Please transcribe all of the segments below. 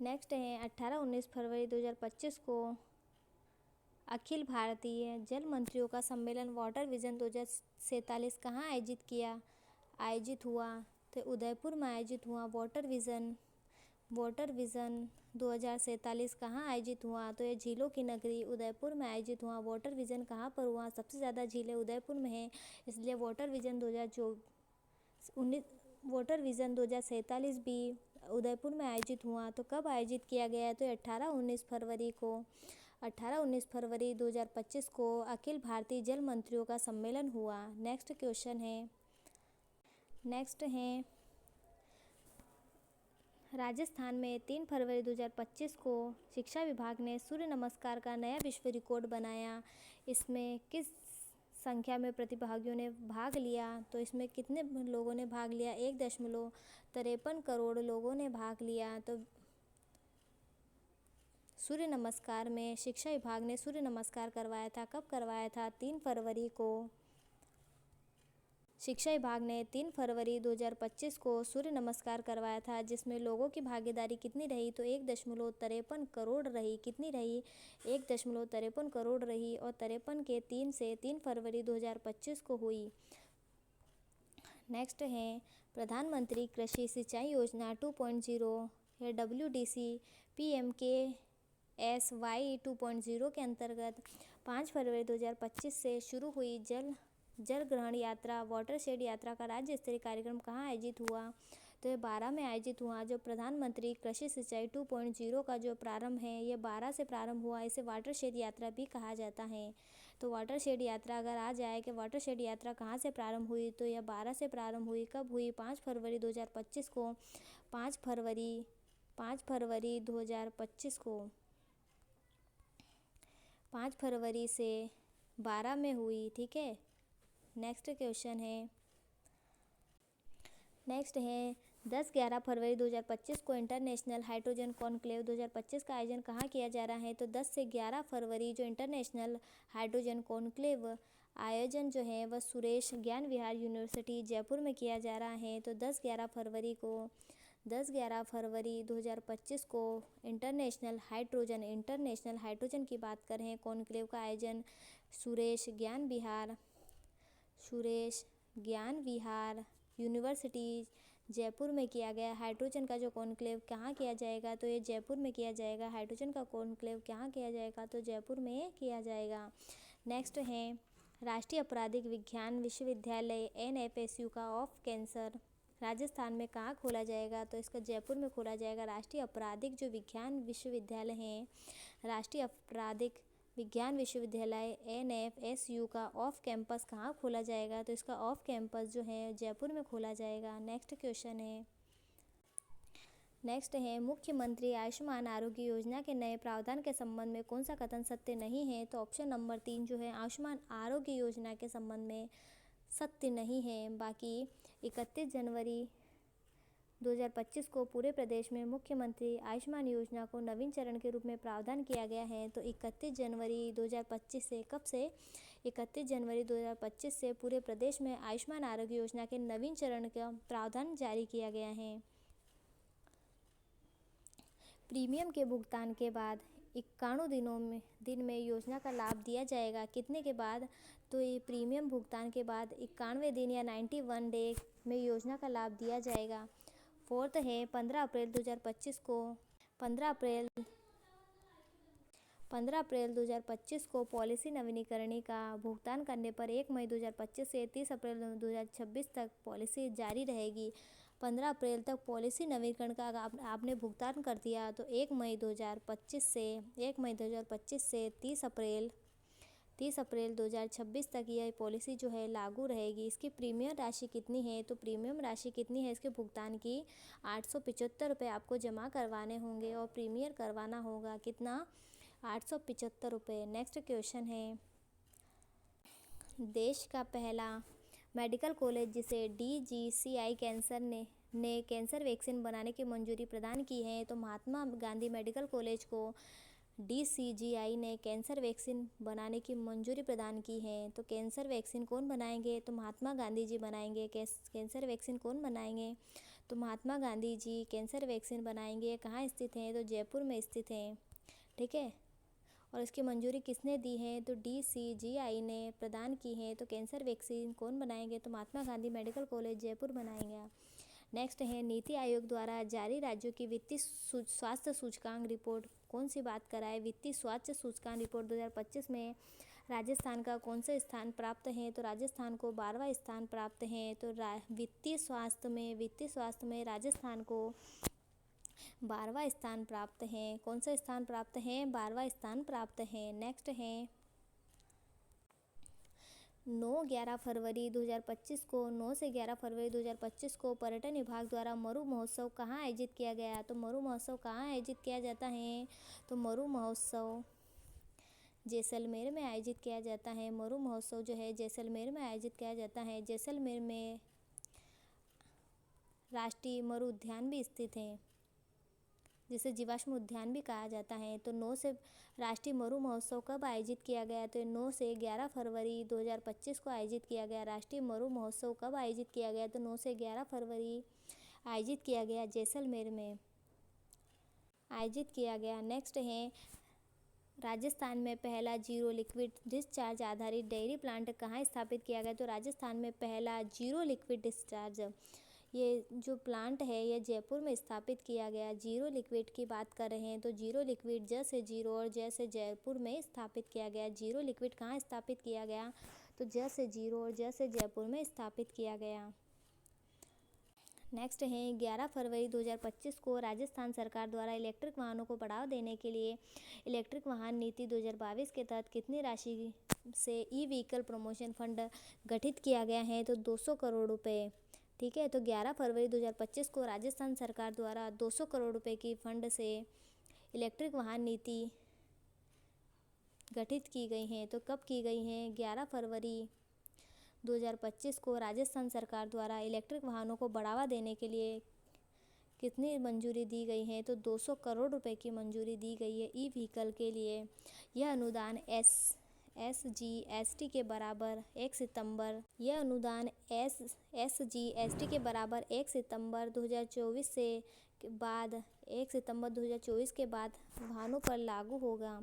Next है 18-19 फरवरी 2025 को अखिल भारतीय जल मंत्रियों का सम्मेलन वाटर विजन 2047 कहाँ आयोजित हुआ। तो उदयपुर में आयोजित हुआ। वाटर विज़न 2047 कहाँ आयोजित हुआ। तो ये झीलों की नगरी उदयपुर में आयोजित हुआ। वाटर विज़न कहाँ पर हुआ। सबसे ज़्यादा झीलें उदयपुर में हैं, इसलिए वाटर विज़न 2047 भी उदयपुर में आयोजित हुआ। तो कब आयोजित किया गया। तो 18-19 फरवरी 2025 को अखिल भारतीय जल मंत्रियों का सम्मेलन हुआ। नेक्स्ट है राजस्थान में 3 फरवरी 2025 को शिक्षा विभाग ने सूर्य नमस्कार का नया विश्व रिकॉर्ड बनाया। इसमें किस संख्या में प्रतिभागियों ने भाग लिया। तो इसमें कितने लोगों ने भाग लिया। 1.53 करोड़ लोगों ने भाग लिया। तो सूर्य नमस्कार में शिक्षा विभाग ने सूर्य नमस्कार करवाया था। कब करवाया था। 3 फरवरी को शिक्षा विभाग ने 3 फरवरी 2025 को सूर्य नमस्कार करवाया था, जिसमें लोगों की भागीदारी कितनी रही। तो 1.53 करोड़ रही। कितनी रही। 1.53 करोड़ रही और 53 के 3 से 3 फरवरी 2025 को हुई। नेक्स्ट है प्रधानमंत्री कृषि सिंचाई योजना 2.0 या WDC PMKSY 2.0 के अंतर्गत 5 फरवरी 2025 से शुरू हुई जल ग्रहण यात्रा वाटरशेड यात्रा का राज्य स्तरीय कार्यक्रम कहाँ आयोजित हुआ। तो ये 12 में आयोजित हुआ। जो प्रधानमंत्री कृषि सिंचाई 2.0 का जो प्रारंभ है ये 12 से प्रारंभ हुआ। इसे वाटरशेड यात्रा भी कहा जाता है। तो वाटरशेड यात्रा अगर आ जाए कि वाटरशेड यात्रा कहाँ से प्रारंभ हुई, तो यह 12 से प्रारंभ हुई। कब हुई। 5 फरवरी 2025 को 5 फरवरी 2025 को 5 फरवरी से 12 में हुई। ठीक है। नेक्स्ट है 10-11 फरवरी 2025 को इंटरनेशनल हाइड्रोजन कॉन्क्लेव 2025 का आयोजन कहाँ किया जा रहा है। तो 10 से 11 फरवरी जो इंटरनेशनल हाइड्रोजन कॉन्क्लेव आयोजन जो है वह सुरेश ज्ञान विहार यूनिवर्सिटी जयपुर में किया जा रहा है। तो 10-11 फरवरी 2025 को इंटरनेशनल हाइड्रोजन की बात करें कॉन्क्लेव का आयोजन सुरेश ज्ञान विहार यूनिवर्सिटी जयपुर में किया गया। हाइड्रोजन का जो कॉन्क्लेव कहाँ किया जाएगा। तो ये जयपुर में किया जाएगा। हाइड्रोजन का कॉन्क्लेव कहाँ किया जाएगा। तो जयपुर में किया जाएगा। नेक्स्ट है राष्ट्रीय आपराधिक विज्ञान विश्वविद्यालय NFSU का ऑफ कैंसर राजस्थान में कहाँ खोला जाएगा। तो इसका जयपुर में खोला जाएगा। राष्ट्रीय आपराधिक जो विज्ञान विश्वविद्यालय है, राष्ट्रीय आपराधिक विज्ञान विश्वविद्यालय NFSU का ऑफ कैंपस कहाँ खोला जाएगा। तो इसका ऑफ कैंपस जो है जयपुर में खोला जाएगा। नेक्स्ट है मुख्यमंत्री आयुष्मान आरोग्य योजना के नए प्रावधान के संबंध में कौन सा कथन सत्य नहीं है। तो ऑप्शन नंबर 3 जो है आयुष्मान आरोग्य योजना के संबंध में सत्य नहीं है। बाकी 31 जनवरी 2025 को पूरे प्रदेश में मुख्यमंत्री आयुष्मान योजना को नवीन चरण के रूप में प्रावधान किया गया है। तो 31 जनवरी 2025 से कब से 31 जनवरी 2025 से पूरे प्रदेश में आयुष्मान आरोग्य योजना के नवीन चरण का प्रावधान जारी किया गया है। प्रीमियम के भुगतान के बाद 91 दिन में योजना का लाभ दिया जाएगा। कितने के बाद। तो ये प्रीमियम भुगतान के बाद 91 दिन या 91 डे में योजना का लाभ दिया जाएगा। फोर्थ है 15 अप्रैल 2025 को पॉलिसी नवीनीकरण का भुगतान करने पर 1 मई 2025 से 30 अप्रैल 2026 तक पॉलिसी जारी रहेगी। 15 अप्रैल तक पॉलिसी नवीनीकरण का आपने भुगतान कर दिया तो 1 मई 2025 से 30 अप्रैल 2026 तक यह पॉलिसी जो है लागू रहेगी। इसकी प्रीमियम राशि कितनी है। तो प्रीमियम राशि कितनी है इसके भुगतान की 875 रुपये आपको जमा करवाने होंगे और प्रीमियम करवाना होगा कितना 875 रुपये। नेक्स्ट क्वेश्चन है देश का पहला मेडिकल कॉलेज जिसे DGCI कैंसर ने कैंसर वैक्सीन बनाने की मंजूरी प्रदान की है। तो महात्मा गांधी मेडिकल कॉलेज को DCGI ने कैंसर वैक्सीन बनाने की मंजूरी प्रदान की है। तो कैंसर वैक्सीन कौन बनाएंगे। तो महात्मा गांधी जी बनाएंगे। कैंसर वैक्सीन कौन बनाएंगे। तो महात्मा गांधी जी कैंसर वैक्सीन बनाएंगे, कहाँ स्थित हैं, तो जयपुर में स्थित हैं। ठीक है, और इसकी मंजूरी किसने दी है, तो DCGI ने प्रदान की है। तो कैंसर वैक्सीन कौन बनाएंगे, तो महात्मा गांधी मेडिकल कॉलेज जयपुर बनाएंगे। नेक्स्ट है नीति आयोग द्वारा जारी राज्यों की वित्तीय स्वास्थ्य सूचकांक रिपोर्ट कौन सी बात कराए। वित्तीय स्वास्थ्य सूचकांक रिपोर्ट 2025 में राजस्थान का कौन सा स्थान प्राप्त है, तो राजस्थान को 12वां स्थान प्राप्त है। तो वित्तीय स्वास्थ्य में राजस्थान को 12वां स्थान प्राप्त है। कौन सा स्थान प्राप्त है, 12वां स्थान प्राप्त है। नेक्स्ट है 9 फरवरी 2025 को 9 से 11 फरवरी 2025 को पर्यटन विभाग द्वारा मरु महोत्सव कहाँ आयोजित किया गया। तो मरु महोत्सव कहाँ आयोजित किया जाता है, तो मरु महोत्सव जैसलमेर में आयोजित किया जाता है। मरु महोत्सव जो है जैसलमेर में आयोजित किया जाता है। जैसलमेर में राष्ट्रीय मरु उद्यान भी स्थित है, जिसे जीवाश्म उद्यान भी कहा जाता है। तो 9 से राष्ट्रीय मरु महोत्सव कब आयोजित किया गया, तो 9 से 11 फरवरी 2025 को आयोजित किया गया। राष्ट्रीय मरु महोत्सव कब आयोजित किया गया, तो 9 से 11 फरवरी आयोजित किया गया, जैसलमेर में आयोजित किया गया। नेक्स्ट है राजस्थान में पहला जीरो लिक्विड डिस्चार्ज आधारित डेयरी प्लांट कहाँ स्थापित किया गया, तो राजस्थान में पहला जीरो लिक्विड डिस्चार्ज ये जो प्लांट है ये जयपुर में स्थापित किया गया। जीरो लिक्विड की बात कर रहे हैं तो जीरो लिक्विड ज से जीरो और जय से जयपुर में स्थापित किया गया। जीरो लिक्विड कहाँ स्थापित किया गया, तो ज से जीरो और जय से जयपुर में स्थापित किया गया। नेक्स्ट है 11 फरवरी 2025 को राजस्थान सरकार द्वारा इलेक्ट्रिक वाहनों को बढ़ावा देने के लिए इलेक्ट्रिक वाहन नीति 2022 के तहत कितनी राशि से ई व्हीकल प्रमोशन फंड गठित किया गया है, तो 200 करोड़ रुपये। ठीक है, तो 11 फरवरी 2025 को राजस्थान सरकार द्वारा 200 करोड़ रुपए की फंड से इलेक्ट्रिक वाहन नीति गठित की गई है। तो कब की गई है, 11 फरवरी 2025 को राजस्थान सरकार द्वारा इलेक्ट्रिक वाहनों को बढ़ावा देने के लिए कितनी मंजूरी दी गई है, तो 200 करोड़ रुपए की मंजूरी दी गई है ई व्हीकल के लिए। यह अनुदान SGST के बराबर 1 सितंबर यह अनुदान SGST के बराबर 1 सितंबर 2024 से बाद 1 सितंबर 2024 के बाद वाहनों पर लागू होगा।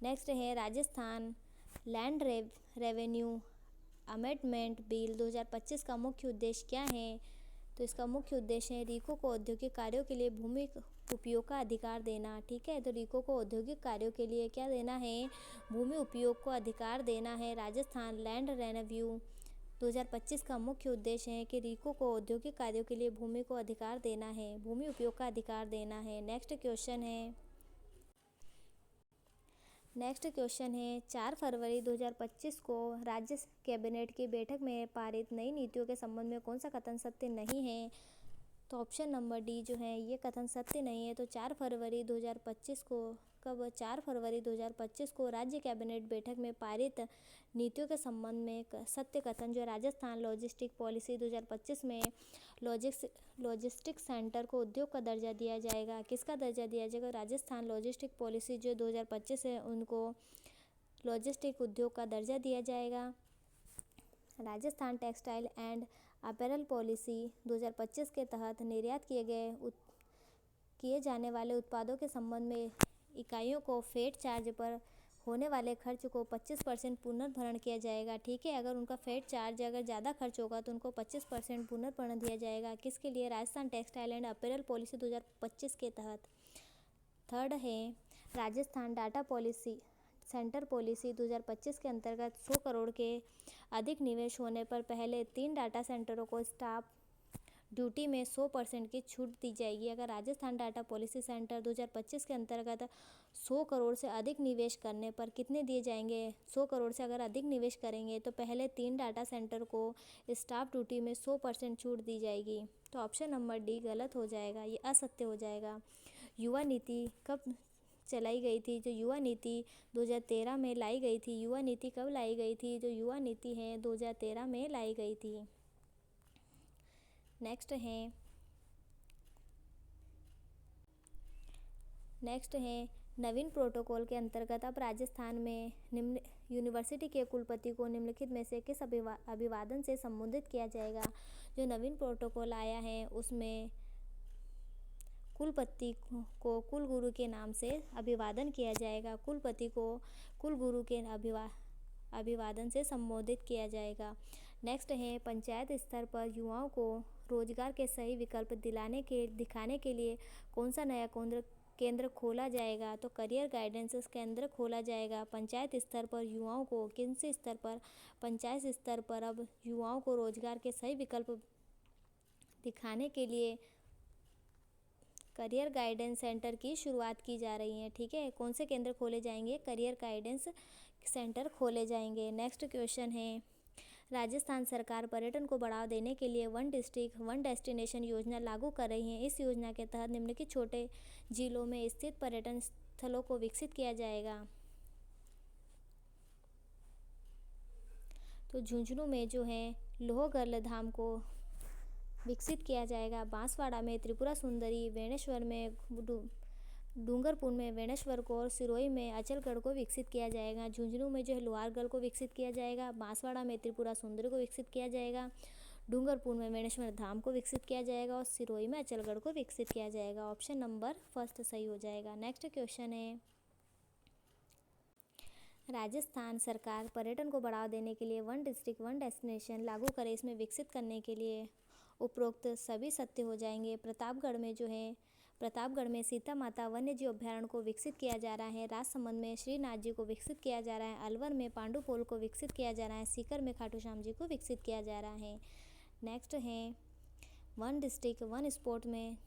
नेक्स्ट है Rajasthan land revenue amendment bill 2025 का मुख्य उद्देश्य क्या है, तो इसका मुख्य उद्देश्य है रीको को औद्योगिक कार्यों के लिए भूमि उपयोग का अधिकार देना। ठीक है, तो रीको को औद्योगिक कार्यों के लिए क्या देना है, भूमि उपयोग को अधिकार देना है। राजस्थान लैंड रेवेन्यू 2025 का मुख्य उद्देश्य है कि रीको को औद्योगिक कार्यों के लिए भूमि को अधिकार देना है, भूमि उपयोग का अधिकार देना है। नेक्स्ट क्वेश्चन है 4 फरवरी 2025 को राज्य कैबिनेट की बैठक में पारित नई नीतियों के संबंध में कौन सा कथन सत्य नहीं है, तो ऑप्शन नंबर डी जो है ये कथन सत्य नहीं है। तो 4 फरवरी 2025 को 4 फरवरी 2025 को राज्य कैबिनेट बैठक में पारित नीतियों के संबंध में सत्य कथन जो राजस्थान लॉजिस्टिक पॉलिसी 2025 में लॉजिस्टिक सेंटर को उद्योग का दर्जा दिया जाएगा। किसका दर्जा दिया जाएगा, राजस्थान लॉजिस्टिक पॉलिसी जो 2025 है उनको लॉजिस्टिक उद्योग का दर्जा दिया जाएगा। Rajasthan textile and apparel policy 2025 के तहत निर्यात किए जाने वाले उत्पादों के संबंध में इकाइयों को फेट चार्ज पर होने वाले खर्च को 25% पुनर्भरण किया जाएगा। ठीक है, अगर उनका फेट चार्ज अगर ज़्यादा खर्च होगा तो उनको 25% पुनर्भरण दिया जाएगा। किसके लिए, Rajasthan textile and apparel policy 2025 के तहत। थर्ड है Rajasthan data policy centre policy 2025 के अंतर्गत 100 करोड़ के अधिक निवेश होने पर पहले 3 डाटा सेंटरों को स्टाफ ड्यूटी में 100% की छूट दी जाएगी। अगर राजस्थान डाटा पॉलिसी सेंटर 2025 के अंतर्गत 100 करोड़ से अधिक निवेश करने पर कितने दिए जाएंगे, 100 करोड़ से अगर अधिक निवेश करेंगे तो पहले 3 डाटा सेंटर को स्टाफ ड्यूटी में 100% छूट दी जाएगी। तो ऑप्शन नंबर डी गलत हो जाएगा, ये असत्य हो जाएगा। युवा नीति कब चलाई गई थी, जो युवा नीति 2013 में लाई गई थी। युवा नीति कब लाई गई थी, जो युवा नीति है 2013 में लाई गई थी। नेक्स्ट है नवीन प्रोटोकॉल के अंतर्गत अब राजस्थान में निम्न यूनिवर्सिटी के कुलपति को निम्नलिखित में से किस अभिवादन से संबोधित किया जाएगा। जो नवीन प्रोटोकॉल आया है उसमें कुलपति को कुलगुरु के नाम से अभिवादन किया जाएगा। कुलपति को कुलगुरु के अभिवादन से संबोधित किया जाएगा। नेक्स्ट है पंचायत स्तर पर युवाओं को रोजगार के सही विकल्प दिखाने के लिए कौन सा नया केंद्र खोला जाएगा? तो करियर गाइडेंस केंद्र खोला जाएगा। पंचायत स्तर पर युवाओं को किन से स्तर पर? पंचायत स्तर पर अब युवाओं को रोजगार के सही विकल्प दिखाने के लिए करियर गाइडेंस सेंटर की शुरुआत की जा रही है। ठीक है, कौन से केंद्र खोले जाएंगे? करियर गाइडेंस सेंटर खोले जाएंगे। नेक्स्ट क्वेश्चन है, राजस्थान सरकार पर्यटन को बढ़ावा देने के लिए वन डिस्ट्रिक्ट वन डेस्टिनेशन योजना लागू कर रही है। इस योजना के तहत निम्नलिखित छोटे जिलों में स्थित पर्यटन स्थलों को विकसित किया जाएगा। तो झुंझुनू में जो है लोहगर्ल धाम को विकसित किया जाएगा। बांसवाड़ा में त्रिपुरा सुंदरी, वेणेश्वर में डूंगरपुर में वेणेश्वर को और सिरोही में अचलगढ़ को विकसित किया जाएगा। झुंझुनू में जो है लोहारगढ़ को विकसित किया जाएगा। बांसवाड़ा में त्रिपुरा सुंदरी को विकसित किया जाएगा। डूंगरपुर में वेणेश्वर धाम को विकसित किया जाएगा और सिरोही में अचलगढ़ को विकसित किया जाएगा। ऑप्शन नंबर फर्स्ट सही हो जाएगा। नेक्स्ट क्वेश्चन है, राजस्थान सरकार पर्यटन को बढ़ावा देने के लिए वन डिस्ट्रिक्ट वन डेस्टिनेशन लागू करे। इसमें विकसित करने के लिए उपरोक्त सभी सत्य हो जाएंगे। प्रतापगढ़ में सीता माता वन्य जीव अभ्यारण्य को विकसित किया जा रहा है। राजसमंद में श्रीनाथ जी को विकसित किया जा रहा है। अलवर में पांडुपोल को विकसित किया जा रहा है। सीकर में खाटू श्याम जी को विकसित किया जा रहा है। नेक्स्ट है, वन डिस्ट्रिक्ट वन स्पोर्ट में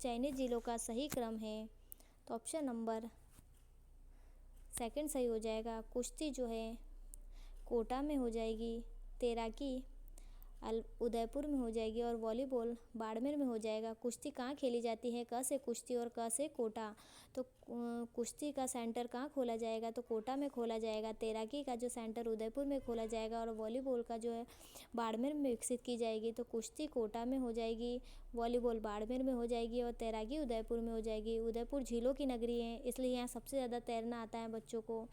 चयनित जिलों का सही क्रम है। तो ऑप्शन नंबर सेकंड सही हो जाएगा। कुश्ती जो है कोटा में हो जाएगी, तैराकी उदयपुर में हो जाएगी और वॉलीबॉल बाड़मेर में हो जाएगा। कुश्ती कहाँ खेली जाती है? क से कुश्ती और क से कोटा। तो कुश्ती का सेंटर कहाँ खोला जाएगा? तो कोटा में खोला जाएगा। तैराकी का जो सेंटर उदयपुर में खोला जाएगा और वॉलीबॉल का जो है बाड़मेर में विकसित की जाएगी। तो कुश्ती कोटा में हो जाएगी, वॉलीबॉल बाड़मेर में हो जाएगी और तैराकी उदयपुर में हो जाएगी। उदयपुर झीलों की नगरी है, इसलिए यहाँ सबसे ज़्यादा तैरना आता है बच्चों को।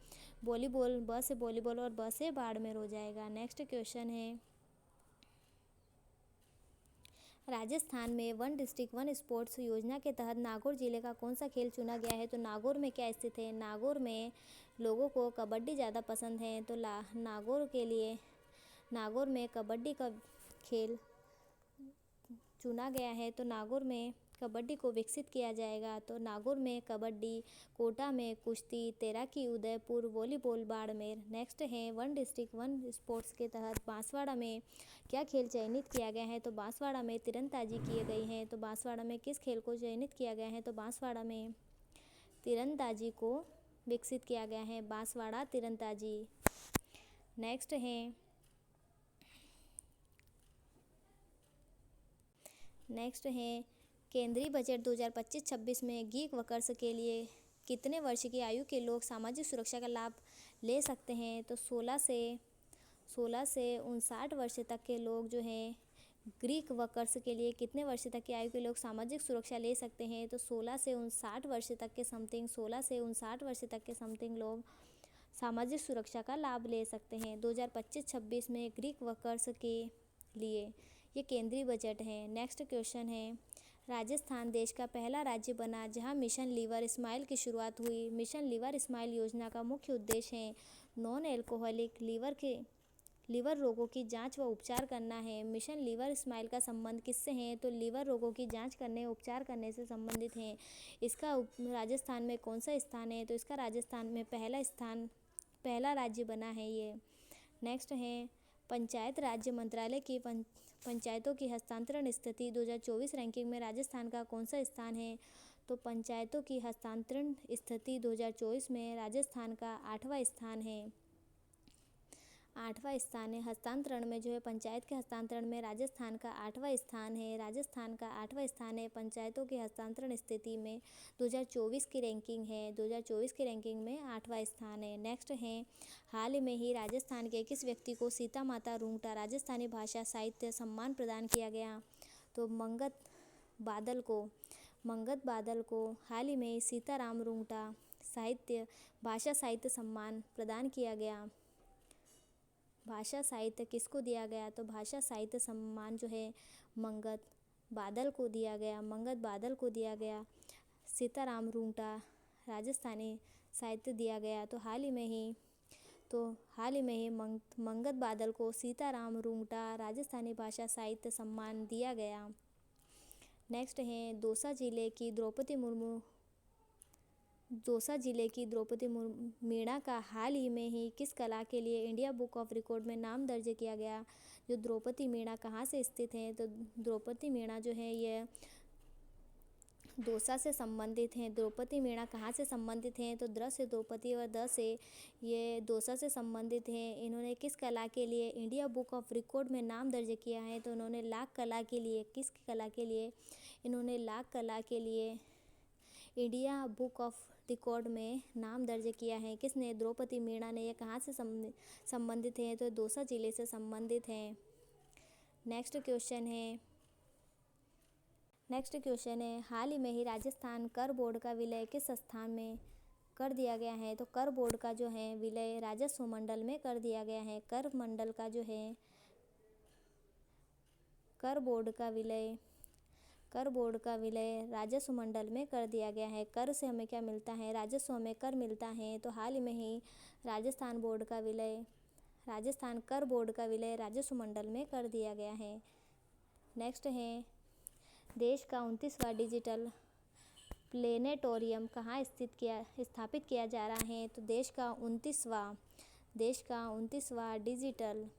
वॉलीबॉल ब से वॉलीबॉल और ब से बाड़मेर हो जाएगा। नेक्स्ट क्वेश्चन है, राजस्थान में वन डिस्ट्रिक्ट वन स्पोर्ट्स योजना के तहत नागौर जिले का कौन सा खेल चुना गया है? तो नागौर में क्या स्थित है? नागौर में लोगों को कबड्डी ज़्यादा पसंद है, तो नागौर में कबड्डी का खेल चुना गया है। तो नागौर में कबड्डी को विकसित किया जाएगा। तो नागौर में कबड्डी, कोटा में कुश्ती, तैराकी उदयपुर, वॉलीबॉल बाड़मेर। नेक्स्ट है, वन डिस्ट्रिक्ट वन स्पोर्ट्स के तहत बांसवाड़ा में क्या खेल चयनित किया गया है? तो बांसवाड़ा में तीरंदाजी की गई है। तो बांसवाड़ा में किस खेल को चयनित किया गया है? तो बांसवाड़ा में तीरंदाजी को विकसित किया गया है। बांसवाड़ा तीरंदाजी। नेक्स्ट है केंद्रीय बजट 2025-26 में गीग वर्कर्स के लिए कितने वर्ष की आयु के लोग सामाजिक सुरक्षा का लाभ ले सकते हैं? तो 16 से 59 वर्ष तक के लोग जो हैं ग्रीक वर्कर्स के लिए कितने वर्ष तक की आयु के लोग सामाजिक सुरक्षा ले सकते हैं? तो 16 से 59 वर्ष तक के समथिंग लोग सामाजिक सुरक्षा का लाभ ले सकते हैं 2025-26 में ग्रीक वर्कर्स के लिए। ये केंद्रीय बजट है। नेक्स्ट क्वेश्चन है, राजस्थान देश का पहला राज्य बना जहां मिशन लीवर स्माइल की शुरुआत हुई। मिशन लीवर स्माइल योजना का मुख्य उद्देश्य है नॉन एल्कोहलिक लीवर रोगों की जांच व उपचार करना है। मिशन लीवर स्माइल का संबंध किससे है? तो लीवर रोगों की जांच करने उपचार करने से संबंधित है। इसका राजस्थान में कौन सा स्थान है? तो इसका राजस्थान में पहला राज्य बना है ये। नेक्स्ट है, पंचायत राज्य मंत्रालय की पंचायतों की हस्तांतरण स्थिति 2024 रैंकिंग में राजस्थान का कौन सा स्थान है? तो पंचायतों की हस्तांतरण स्थिति 2024 में राजस्थान का 8वां स्थान है। हस्तांतरण में जो है पंचायत के हस्तांतरण में राजस्थान का 8वां स्थान है। पंचायतों की हस्तांतरण स्थिति में 2024 की रैंकिंग है। 2024 की रैंकिंग में 8वां स्थान है। नेक्स्ट है, हाल ही में ही राजस्थान के किस व्यक्ति को सीता माता रूंगटा राजस्थानी भाषा साहित्य सम्मान प्रदान किया गया? तो मंगत बादल को हाल ही में सीताराम रूंगटा भाषा साहित्य सम्मान प्रदान किया गया। भाषा साहित्य किसको दिया गया? तो भाषा साहित्य सम्मान जो है मंगत बादल को दिया गया, मंगत बादल को दिया गया। सीताराम रूंगटा राजस्थानी साहित्य दिया गया। तो हाल ही में ही मंगत बादल को सीताराम रूंगटा राजस्थानी भाषा साहित्य सम्मान दिया गया। नेक्स्ट है दौसा जिले की द्रौपदी मीणा का हाल ही में ही किस कला के लिए इंडिया बुक ऑफ रिकॉर्ड में नाम दर्ज किया गया। जो द्रौपदी मीणा कहाँ से स्थित है, तो द्रौपदी मीणा जो है ये दौसा से संबंधित हैं। द्रौपदी मीणा कहाँ से संबंधित हैं, तो द्र से द्रौपदी और द से ये दौसा से संबंधित हैं। इन्होंने किस कला के लिए इंडिया बुक ऑफ रिकॉर्ड में नाम दर्ज किया है, तो उन्होंने लाख कला के लिए, किस कला के लिए, इन्होंने लाख कला के लिए इंडिया बुक ऑफ रिकॉर्ड में नाम दर्ज किया है। किसने, द्रौपदी मीणा ने। ये कहाँ से संबंधित है, तो दौसा जिले से संबंधित हैं। नेक्स्ट क्वेश्चन है हाल ही में ही राजस्थान कर बोर्ड का विलय किस स्थान में कर दिया गया है। तो कर बोर्ड का जो है विलय राजस्व मंडल में कर दिया गया है। कर मंडल का जो है कर बोर्ड का विलय राजस्व मंडल में कर दिया गया है। कर से हमें क्या मिलता है, राजस्व हमें कर मिलता है। तो हाल ही में ही राजस्थान कर बोर्ड का विलय राजस्व मंडल में कर दिया गया है। नेक्स्ट है देश का 29वां डिजिटल प्लेनेटोरियम कहाँ स्थापित किया जा रहा है। तो देश का 29वां डिजिटल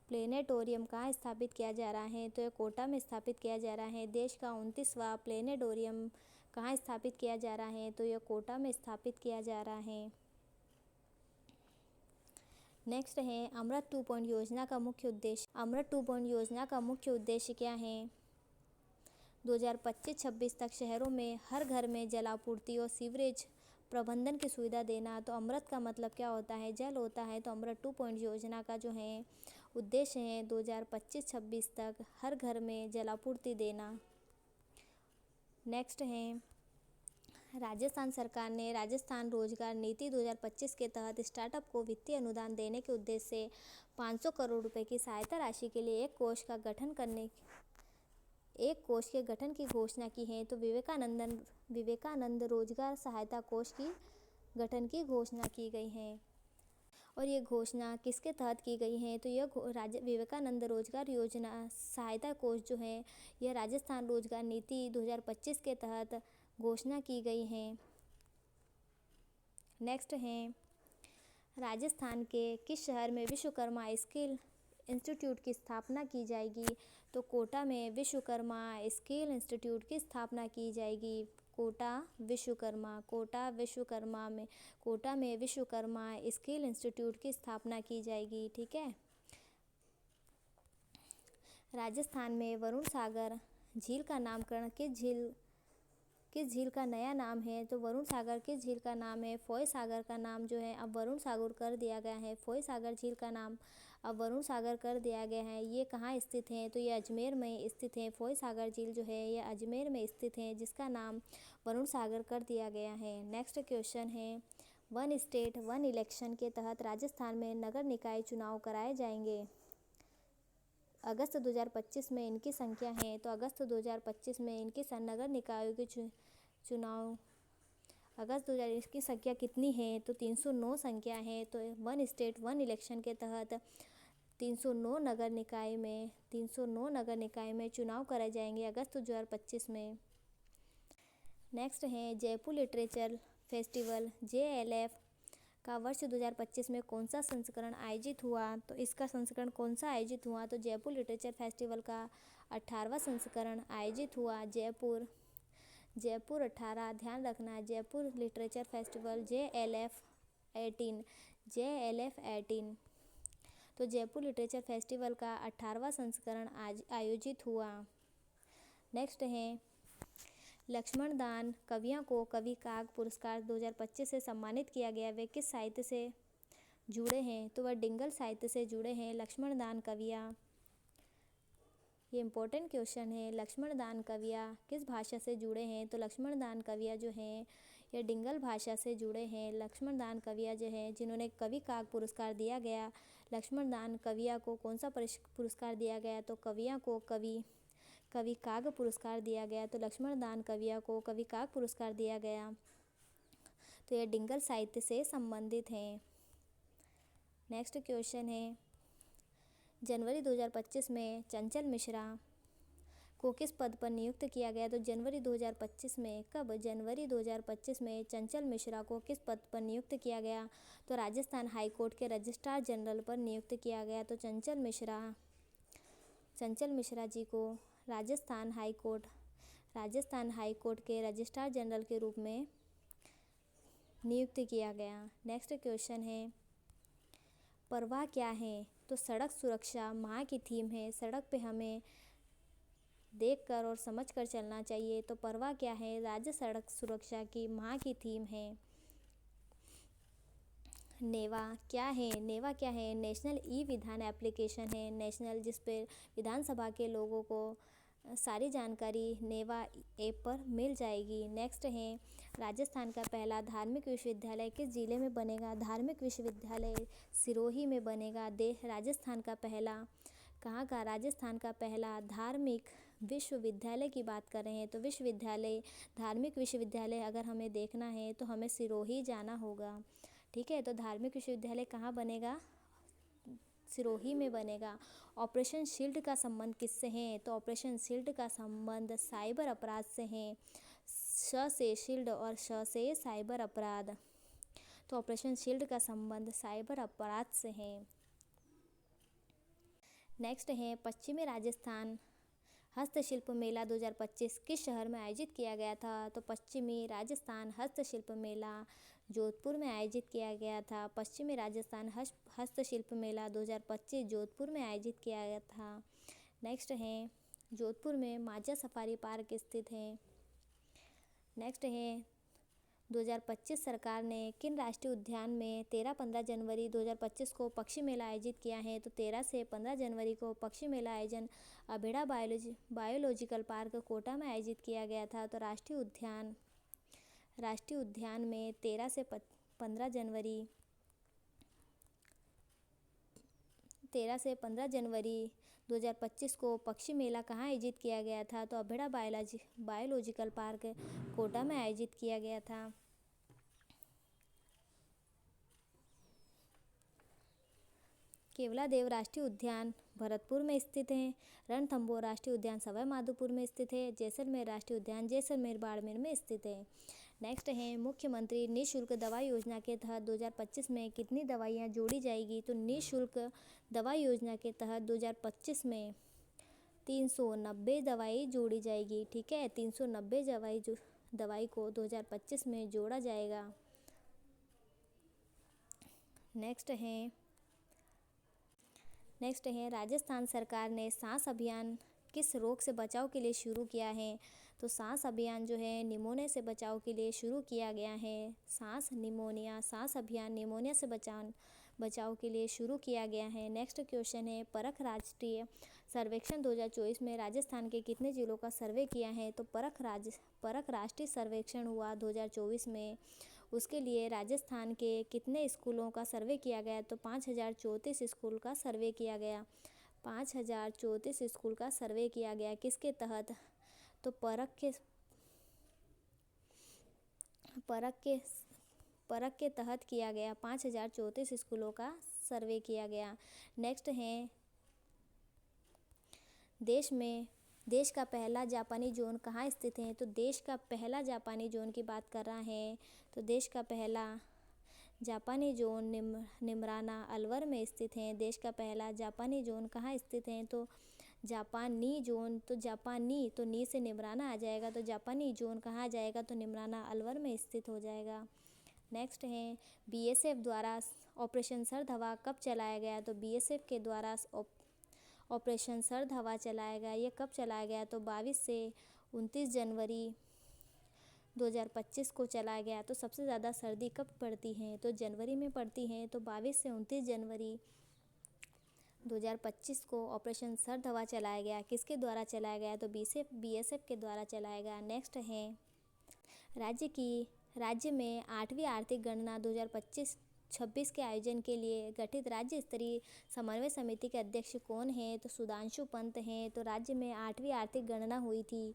प्लेनेटोरियम कहाँ स्थापित किया जा रहा है, तो ये कोटा में स्थापित किया जा रहा है। देश का 29वां प्लेनेटोरियम कहाँ स्थापित किया जा रहा है, तो ये कोटा में स्थापित किया जा रहा है। नेक्स्ट है अमृत 2.0 योजना का मुख्य उद्देश्य क्या है। 2025-26 तक शहरों में हर घर में जलापूर्ति और सीवरेज प्रबंधन की सुविधा देना। तो अमृत का मतलब क्या होता है, जल होता है। तो अमृत 2.0 योजना का जो है उद्देश्य है 2025-26 तक हर घर में जलापूर्ति देना। नेक्स्ट है राजस्थान सरकार ने राजस्थान रोजगार नीति 2025 के तहत स्टार्टअप को वित्तीय अनुदान देने के उद्देश्य से 500 करोड़ रुपए की सहायता राशि के लिए एक कोष के गठन की घोषणा की है। तो विवेकानंद रोजगार सहायता कोष की गठन की घोषणा की गई है। और ये घोषणा किसके तहत की गई है, तो यह विवेकानंद रोजगार योजना सहायता कोष जो है यह राजस्थान रोजगार नीति 2025 के तहत घोषणा की गई है। नेक्स्ट है राजस्थान के किस शहर में विश्वकर्मा स्किल इंस्टीट्यूट की स्थापना की जाएगी। तो कोटा में विश्वकर्मा स्किल इंस्टीट्यूट की स्थापना की जाएगी। कोटा में विश्वकर्मा स्किल इंस्टीट्यूट की स्थापना की जाएगी। ठीक है। राजस्थान में वरुण सागर झील का नामकरण किस झील का नया नाम है। तो वरुण सागर किस झील का नाम है, फोय सागर का नाम जो है अब वरुण सागर कर दिया गया है। फोय सागर झील का नाम अब वरुण सागर कर दिया गया है। ये कहाँ स्थित है, तो ये अजमेर में स्थित है। फोय सागर झील जो है ये अजमेर में स्थित है, जिसका नाम वरुण सागर कर दिया गया है। नेक्स्ट क्वेश्चन है वन स्टेट वन इलेक्शन के तहत राजस्थान में नगर निकाय चुनाव कराए जाएंगे। अगस्त 2025 में इनकी संख्या है। तो अगस्त 2025 में इनकी नगर निकायों के चुनाव अगस्त 2020 की संख्या कितनी है, तो 309 संख्या है। तो वन स्टेट वन इलेक्शन के तहत 309 नगर निकाय में चुनाव कराए जाएंगे अगस्त 2025 में। नेक्स्ट है जयपुर लिटरेचर फेस्टिवल JLF का वर्ष 2025 में कौन सा संस्करण आयोजित हुआ। तो इसका संस्करण कौन सा आयोजित हुआ, तो जयपुर लिटरेचर फेस्टिवल का 18वां संस्करण आयोजित हुआ। जयपुर 18, ध्यान रखना जयपुर लिटरेचर फेस्टिवल JLF 18। तो जयपुर लिटरेचर फेस्टिवल का 18वां संस्करण आज आयोजित हुआ। नेक्स्ट है लक्ष्मण दान कवियों को कवि काग पुरस्कार 2025 से सम्मानित किया गया। वे किस साहित्य से जुड़े हैं, तो वह डिंगल साहित्य से जुड़े हैं। लक्ष्मण दान कविया, ये इम्पोर्टेंट क्वेश्चन है। लक्ष्मण दान कविया किस भाषा से जुड़े हैं, तो लक्ष्मण दान कविया जो हैं ये डिंगल भाषा से जुड़े हैं। लक्ष्मण दान कविया जो है जिन्होंने कवि काग पुरस्कार दिया गया, लक्ष्मण दान कविया को कौन सा पुरस्कार दिया गया, तो कवियों को कवि कवि काग पुरस्कार दिया गया? तो लक्ष्मण दान कविया को कवि काग पुरस्कार दिया गया। तो यह डिंगल साहित्य से संबंधित है। नेक्स्ट क्वेश्चन है, जनवरी 2025 में चंचल मिश्रा को किस पद पर नियुक्त किया गया? तो जनवरी 2025 में, कब? जनवरी 2025 में चंचल मिश्रा को किस पद पर नियुक्त किया गया? तो राजस्थान हाई कोर्ट के रजिस्ट्रार जनरल पर नियुक्त किया गया। तो चंचल मिश्रा जी को राजस्थान हाई कोर्ट के रजिस्ट्रार जनरल के रूप में नियुक्त किया गया। नेक्स्ट क्वेश्चन है, परवाह क्या है? तो सड़क सुरक्षा माह की थीम है। सड़क पे हमें देखकर और समझकर चलना चाहिए। तो परवाह क्या है? राज्य सड़क सुरक्षा की माह की थीम है। नेवा क्या है? नेशनल ई विधान एप्लीकेशन है। नेशनल, जिस पर विधानसभा के लोगों को सारी जानकारी नेवा ऐप पर मिल जाएगी। नेक्स्ट है, राजस्थान का पहला धार्मिक विश्वविद्यालय किस जिले में बनेगा? धार्मिक विश्वविद्यालय सिरोही में बनेगा। राजस्थान का पहला, कहाँ का? राजस्थान का पहला धार्मिक विश्वविद्यालय की बात कर रहे हैं। तो धार्मिक विश्वविद्यालय अगर हमें देखना है तो हमें सिरोही जाना होगा। ठीक है, तो धार्मिक विश्वविद्यालय कहाँ बनेगा? सिरोही में बनेगा। ऑपरेशन शील्ड का संबंध किससे है? तो ऑपरेशन शील्ड का संबंध साइबर अपराध से है। श से शील्ड और श से साइबर अपराध। तो ऑपरेशन शील्ड का संबंध साइबर अपराध से है। नेक्स्ट है, पश्चिमी राजस्थान हस्तशिल्प मेला 2025 किस शहर में आयोजित किया गया था? तो पश्चिमी राजस्थान हस्तशिल्प मेला जोधपुर में आयोजित किया गया था। पश्चिमी राजस्थान हस्तशिल्प मेला 2025 जोधपुर में आयोजित किया गया था। नेक्स्ट है, जोधपुर में माजा सफारी पार्क स्थित है। नेक्स्ट है, 2025 सरकार ने किन राष्ट्रीय उद्यान में 13-15 जनवरी 2025 को पक्षी मेला आयोजित किया है? तो 13 से 15 जनवरी को पक्षी मेला आयोजन अभेड़ा बायोलॉजिकल पार्क कोटा में आयोजित किया गया था। तो राष्ट्रीय उद्यान में 13 से 15 जनवरी 2025 को पक्षी मेला कहाँ आयोजित किया गया था? तो अभेड़ा बायोलॉजिकल पार्क कोटा में आयोजित किया गया था। केवलादेव राष्ट्रीय उद्यान भरतपुर में स्थित है। रणथंभौर राष्ट्रीय उद्यान सवाई माधोपुर में स्थित है। जैसलमेर राष्ट्रीय उद्यान जैसलमेर बाड़मेर में स्थित है। नेक्स्ट है, मुख्यमंत्री निःशुल्क दवा योजना के तहत 2025 में कितनी दवाइयाँ जोड़ी जाएगी? तो निःशुल्क दवा योजना के तहत 2025 में 390 दवाई जोड़ी जाएगी। ठीक है, 390 दवाई को 2025 में जोड़ा जाएगा। नेक्स्ट है, राजस्थान सरकार ने सांस अभियान किस रोग से बचाव के लिए शुरू किया है? तो सांस अभियान जो है निमोनिया से बचाव के लिए शुरू किया गया है। सांस अभियान निमोनिया से बचाव के लिए शुरू किया गया है। नेक्स्ट क्वेश्चन है, परख राष्ट्रीय सर्वेक्षण 2024 में राजस्थान के कितने जिलों का सर्वे किया है? तो परख राष्ट्रीय सर्वेक्षण हुआ 2024 में। उसके लिए राजस्थान के कितने स्कूलों का सर्वे किया गया? तो 5034 स्कूल का सर्वे किया गया। 5034 स्कूल का सर्वे किया गया। किसके तहत? तो परख के तहत किया गया। 5034 स्कूलों का सर्वे किया गया। नेक्स्ट है, देश का पहला जापानी जोन कहाँ स्थित है? तो देश का पहला जापानी जोन की बात कर रहा है। तो देश का पहला जापानी जोन निमराना अलवर में स्थित है। देश का पहला जापानी जोन कहाँ स्थित है? तो जापानी जोन, तो जापानी तो नी से निमराना आ जाएगा। तो जापानी जोन कहाँ आ जाएगा? तो निमराना अलवर में स्थित हो जाएगा। नेक्स्ट है, बीएसएफ द्वारा ऑपरेशन सर्द हवा कब चलाया गया? तो बीएसएफ के द्वारा ऑपरेशन सर्द हवा चलाया गया। ये कब चलाया गया? तो 22 से 29 जनवरी 2025 को चलाया गया। तो सबसे ज़्यादा सर्दी कब पड़ती है? तो जनवरी में पड़ती है। तो 22 से 29 जनवरी 2025 को ऑपरेशन सर्द हवा चलाया गया। किसके द्वारा चलाया गया? तो बीएसएफ के द्वारा चलाया गया। नेक्स्ट है, राज्य में 8वीं आर्थिक गणना 26 के आयोजन के लिए गठित राज्य स्तरीय समन्वय समिति के अध्यक्ष कौन हैं? तो सुधांशु पंत हैं। तो राज्य में 8वीं आर्थिक गणना हुई थी।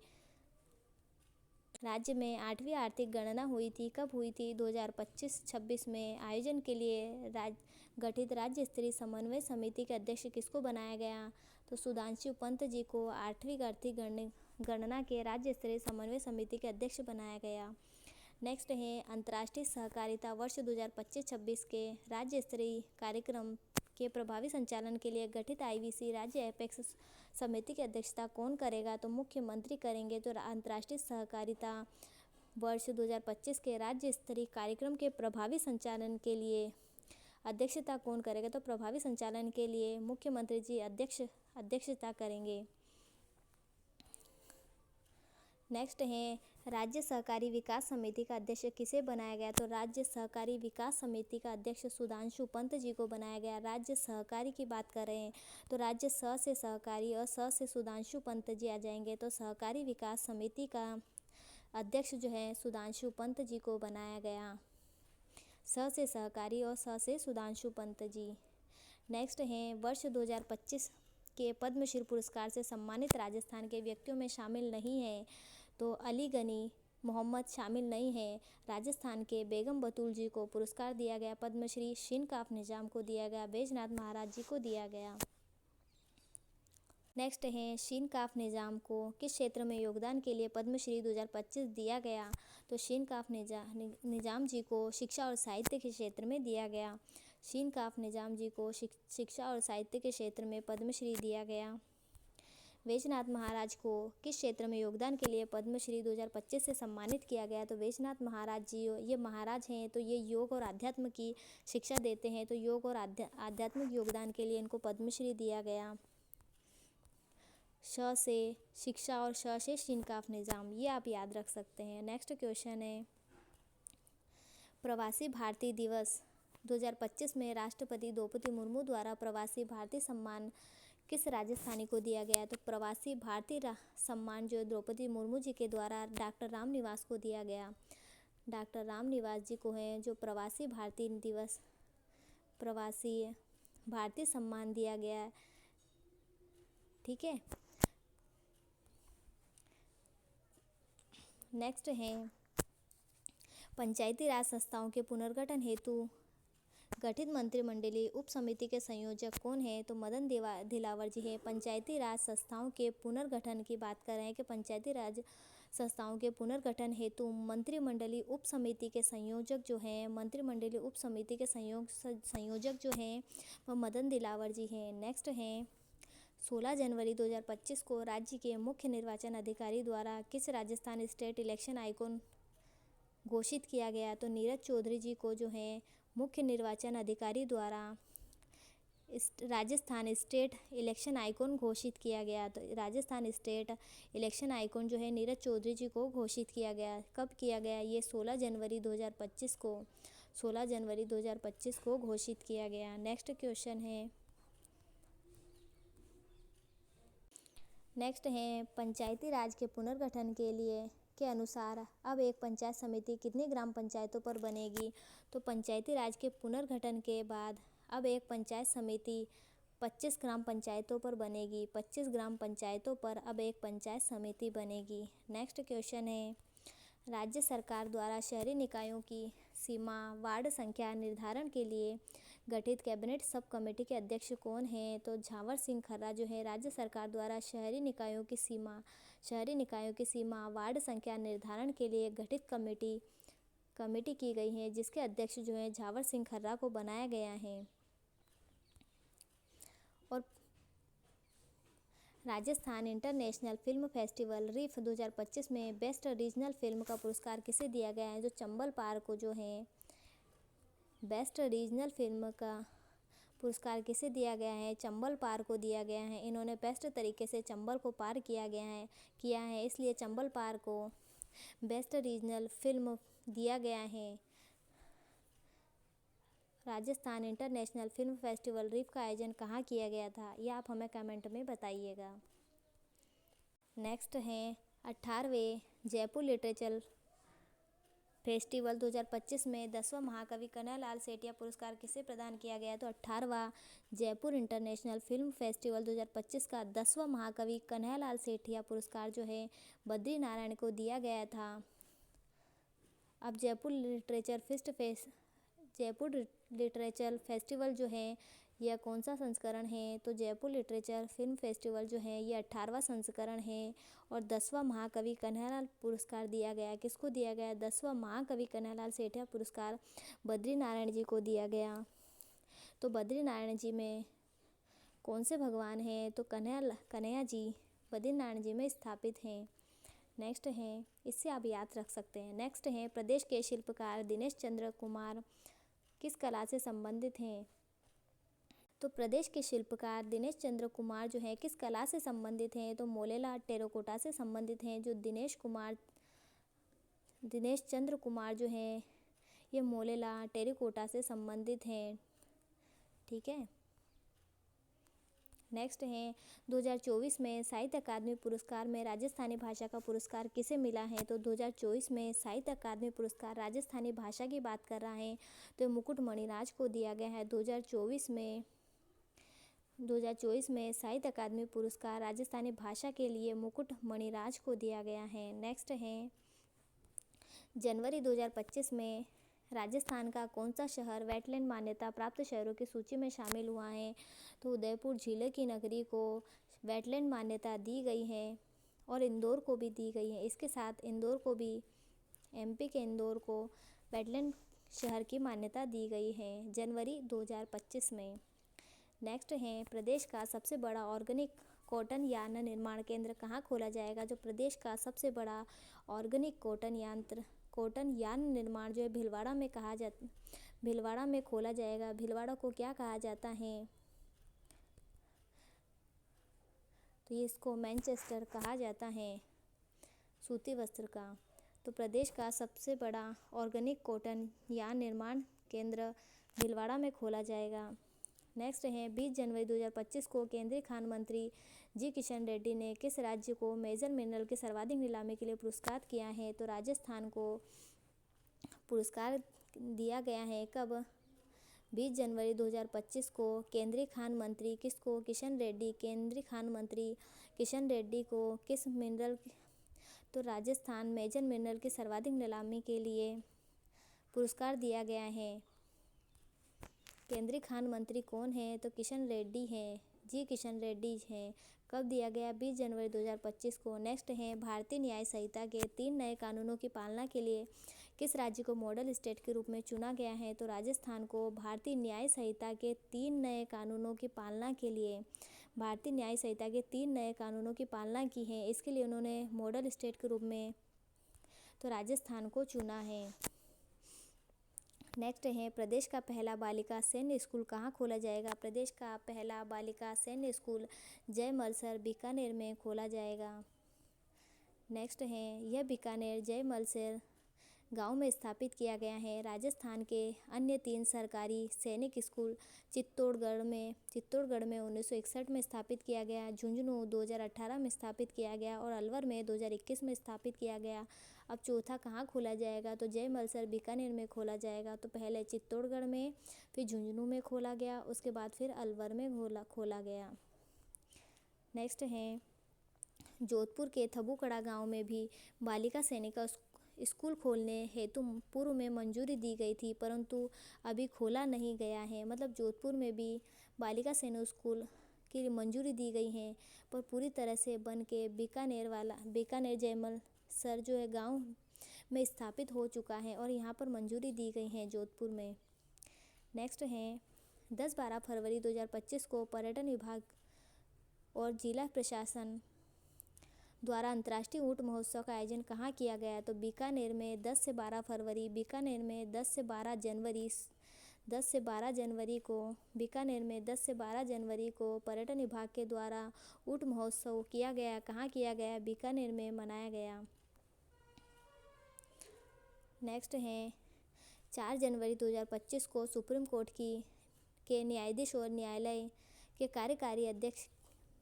राज्य में 8वीं आर्थिक गणना हुई थी। कब हुई थी? 2025-26 में। आयोजन के लिए गठित राज्य स्तरीय समन्वय समिति के अध्यक्ष किसको बनाया गया? तो सुधांशु पंत जी को 8वीं आर्थिक गणना के राज्य स्तरीय समन्वय समिति के अध्यक्ष बनाया गया। नेक्स्ट है अंतर्राष्ट्रीय सहकारिता वर्ष 2025-26 के राज्य स्तरीय कार्यक्रम के प्रभावी संचालन के लिए गठित IBC राज्य एपेक्स समिति की अध्यक्षता कौन करेगा? तो मुख्यमंत्री करेंगे। तो अंतर्राष्ट्रीय सहकारिता वर्ष 2025 के राज्य स्तरीय कार्यक्रम के प्रभावी संचालन के लिए अध्यक्षता कौन करेगा? तो प्रभावी संचालन के लिए मुख्यमंत्री जी अध्यक्षता करेंगे। नेक्स्ट है राज्य सहकारी विकास समिति का अध्यक्ष किसे बनाया गया? तो राज्य सहकारी विकास समिति का अध्यक्ष सुधांशु पंत जी को बनाया गया। राज्य सहकारी की बात कर रहे हैं तो राज्य स से सहकारी और स से सुधांशु पंत जी आ जाएंगे। तो सहकारी विकास समिति का अध्यक्ष जो है सुधांशु पंत जी को बनाया गया। स से सहकारी और स से सुधांशु पंत जी। नेक्स्ट है वर्ष 2025 के पद्मश्री पुरस्कार से सम्मानित राजस्थान के व्यक्तियों में शामिल नहीं है। तो अली गनी मोहम्मद शामिल नहीं है। राजस्थान के बेगम बतूल जी को पुरस्कार दिया गया पद्मश्री, शिनकाफ निजाम को दिया गया, बैजनाथ महाराज जी को दिया गया। नेक्स्ट है शिनकाफ निजाम को किस क्षेत्र में योगदान के लिए पद्मश्री 2025 दिया गया? तो शिनकाफ निजाम जी को शिक्षा और साहित्य के क्षेत्र में दिया गया। शिनकाफ निजाम जी को शिक्षा और साहित्य के क्षेत्र में पद्मश्री दिया गया। बैजनाथ महाराज को किस क्षेत्र में योगदान के लिए पद्मश्री 2025 से सम्मानित किया गया? तो बैजनाथ महाराज जी ये महाराज हैं तो ये योग और अध्यात्म की शिक्षा देते हैं। तो योग और आध्यात्मिक योगदान के लिए इनको पद्मश्री दिया गया। श से शिक्षा और श से शिनकाफ निजाम, ये आप याद रख सकते हैं। नेक्स्ट क्वेश्चन है प्रवासी भारतीय दिवस 2025 में राष्ट्रपति द्रौपदी मुर्मू द्वारा प्रवासी भारतीय सम्मान किस राजस्थानी को दिया गया? तो प्रवासी भारतीय सम्मान जो द्रौपदी मुर्मू जी के द्वारा डॉक्टर रामनिवास को दिया गया। डॉक्टर रामनिवास जी को है जो प्रवासी भारतीय सम्मान दिया गया। ठीक है। नेक्स्ट है पंचायती राज संस्थाओं के पुनर्गठन हेतु गठित मंत्रिमंडलीय उप समिति के संयोजक कौन है? तो मदन दिलावर जी है। पंचायती राज संस्थाओं के पुनर्गठन की बात कर रहे हैं कि पंचायती राज संस्थाओं के पुनर्गठन हेतु मंत्रिमंडलीय उप समिति के संयोजक जो हैं मंत्रिमंडलीय उप समिति के संयोजक जो हैं वह मदन दिलावर जी हैं। नेक्स्ट है 16 जनवरी 2025 को राज्य के मुख्य निर्वाचन अधिकारी द्वारा किस राजस्थान स्टेट इलेक्शन आइकॉन घोषित किया गया? तो नीरज चौधरी जी को जो है मुख्य निर्वाचन अधिकारी द्वारा राजस्थान स्टेट इलेक्शन आइकॉन घोषित किया गया। तो राजस्थान स्टेट इलेक्शन आइकॉन जो है नीरज चौधरी जी को घोषित किया गया। कब किया गया? ये 16 जनवरी 2025 को घोषित किया गया। नेक्स्ट क्वेश्चन है पंचायती राज के पुनर्गठन के अनुसार अब एक पंचायत समिति कितनी ग्राम पंचायतों पर बनेगी? तो पंचायती राज के पुनर्गठन के बाद अब एक पंचायत समिति 25 ग्राम पंचायतों पर बनेगी। 25 ग्राम पंचायतों पर अब एक पंचायत समिति बनेगी। नेक्स्ट क्वेश्चन है राज्य सरकार द्वारा शहरी निकायों की सीमा वार्ड संख्या निर्धारण के लिए गठित कैबिनेट सब कमेटी के अध्यक्ष कौन हैं? तो झावर सिंह खर्रा जो है राज्य सरकार द्वारा शहरी निकायों की सीमा वार्ड संख्या निर्धारण के लिए गठित कमेटी की गई है जिसके अध्यक्ष जो है झावर सिंह खर्रा को बनाया गया है। और राजस्थान इंटरनेशनल फिल्म फेस्टिवल रिफ 2025 में बेस्ट रीजनल फिल्म का पुरस्कार किसे दिया गया है? जो चंबल पार को जो है बेस्ट रीजनल फिल्म का पुरस्कार किसे दिया गया है? चंबल पार को दिया गया है। इन्होंने बेस्ट तरीके से चंबल को पार किया है इसलिए चंबल पार को बेस्ट रीजनल फिल्म दिया गया है। राजस्थान इंटरनेशनल फिल्म फेस्टिवल रिफ का आयोजन कहाँ किया गया था? ये आप हमें कमेंट में बताइएगा। नेक्स्ट है 18वें जयपुर लिटरेचर फेस्टिवल 2025 में 10वां महाकवि कन्हैयालाल सेठिया पुरस्कार किसे प्रदान किया गया? तो 18वां जयपुर इंटरनेशनल फिल्म फेस्टिवल 2025 का 10वां महाकवि कन्हैयालाल सेठिया पुरस्कार जो है बद्री नारायण को दिया गया था। अब जयपुर लिटरेचर फेस्टिवल जो है यह कौन सा संस्करण है? तो जयपुर लिटरेचर फिल्म फेस्टिवल जो है ये 18वां संस्करण है और 10वां महाकवि कन्हैयालाल पुरस्कार दिया गया। किसको दिया गया? 10वां महाकवि कन्हैयालाल सेठिया पुरस्कार बद्री नारायण जी को दिया गया। तो बद्री नारायण जी में कौन से भगवान हैं? तो कन्हैया जी बद्री नारायण जी में स्थापित हैं। नेक्स्ट है, इससे आप याद रख सकते हैं। नेक्स्ट है, प्रदेश के शिल्पकार दिनेश चंद्र कुमार किस कला से संबंधित हैं? तो प्रदेश के शिल्पकार दिनेश चंद्र कुमार जो है किस कला से संबंधित हैं? तो मोलेला टेराकोटा से संबंधित हैं। जो दिनेश चंद्र कुमार जो है ये मोलेला टेराकोटा से संबंधित हैं। ठीक है। नेक्स्ट है, 2024 में साहित्य अकादमी पुरस्कार में राजस्थानी भाषा का पुरस्कार किसे मिला है? तो 2024 में साहित्य अकादमी पुरस्कार राजस्थानी भाषा की बात कर रहा है तो मुकुट मणिराज को दिया गया है। 2024 में साहित्य अकादमी पुरस्कार राजस्थानी भाषा के लिए मुकुट मणिराज को दिया गया है। नेक्स्ट है, जनवरी 2025 में राजस्थान का कौन सा शहर वेटलैंड मान्यता प्राप्त शहरों की सूची में शामिल हुआ है? तो उदयपुर झीलों की नगरी को वेटलैंड मान्यता दी गई है और इंदौर को भी दी गई है। इसके साथ इंदौर को भी, एमपी के इंदौर को वेटलैंड शहर की मान्यता दी गई है जनवरी 2025 में। नेक्स्ट है, प्रदेश का सबसे बड़ा ऑर्गेनिक कॉटन यार्न निर्माण केंद्र कहाँ खोला जाएगा? जो प्रदेश का सबसे बड़ा ऑर्गेनिक कॉटन यार्न निर्माण जो है भीलवाड़ा में खोला जाएगा। भीलवाड़ा को क्या कहा जाता है? तो ये इसको मैनचेस्टर कहा जाता है सूती वस्त्र का। तो प्रदेश का सबसे बड़ा ऑर्गेनिक कॉटन यार्न निर्माण केंद्र भीलवाड़ा में खोला जाएगा। नेक्स्ट है, 20 जनवरी 2025 को केंद्रीय खान मंत्री जी किशन रेड्डी ने किस राज्य को मेजर मिनरल की सर्वाधिक नीलामी के लिए पुरस्कृत किया है? तो राजस्थान को पुरस्कार दिया गया है। कब? 20 जनवरी 2025 को केंद्रीय खान मंत्री किसको? किशन रेड्डी। केंद्रीय खान मंत्री किशन रेड्डी को किस मिनरल, तो राजस्थान मेजर मिनरल की सर्वाधिक नीलामी के लिए पुरस्कार दिया गया है। केंद्रीय खान मंत्री कौन है? तो किशन रेड्डी हैं, जी किशन रेड्डी हैं। कब दिया गया? 20 जनवरी 2025 को। नेक्स्ट है, भारतीय न्याय संहिता के 3 नए कानूनों की पालना के लिए किस राज्य को मॉडल स्टेट के रूप में चुना गया है? तो राजस्थान को भारतीय न्याय संहिता के 3 नए कानूनों की पालना के लिए, भारतीय न्याय संहिता के 3 नए कानूनों की पालना की है, इसके लिए उन्होंने मॉडल स्टेट के रूप में तो राजस्थान को चुना है। नेक्स्ट है, प्रदेश का पहला बालिका सैन्य स्कूल कहाँ खोला जाएगा? प्रदेश का पहला बालिका सैन्य स्कूल जयमलसर बीकानेर में खोला जाएगा। नेक्स्ट है, यह बीकानेर जयमलसर गांव में स्थापित किया गया है। राजस्थान के अन्य 3 सरकारी सैनिक स्कूल चित्तौड़गढ़ में 1961 में स्थापित किया गया, झुंझुनू 2018 में स्थापित किया गया और अलवर में 2021 में स्थापित किया गया। अब चौथा कहाँ खोला जाएगा? तो जयमलसर बीकानेर में खोला जाएगा। तो पहले चित्तौड़गढ़ में, फिर झुंझुनू में खोला गया, उसके बाद फिर अलवर में खोला गया। नेक्स्ट है, जोधपुर के थबूकड़ा गांव में भी बालिका सैनिक स्कूल खोलने हेतु पूर्व में मंजूरी दी गई थी, परंतु अभी खोला नहीं गया है। मतलब जोधपुर में भी बालिका सैनिक स्कूल की मंजूरी दी गई है, पर पूरी तरह से बन के बीकानेर जयमलसर जो है गांव में स्थापित हो चुका है और यहाँ पर मंजूरी दी गई है जोधपुर में। नेक्स्ट है, 10-12 फरवरी 2025 को पर्यटन विभाग और जिला प्रशासन द्वारा अंतर्राष्ट्रीय ऊंट महोत्सव का आयोजन कहाँ किया गया? तो बीकानेर में 10 से 12 फरवरी, बीकानेर में 10 से 12 जनवरी को पर्यटन विभाग के द्वारा ऊंट महोत्सव किया गया। कहाँ किया गया? बीकानेर में मनाया गया। नेक्स्ट है, 4 जनवरी 2025 को सुप्रीम कोर्ट के न्यायाधीश और न्यायालय के कार्यकारी अध्यक्ष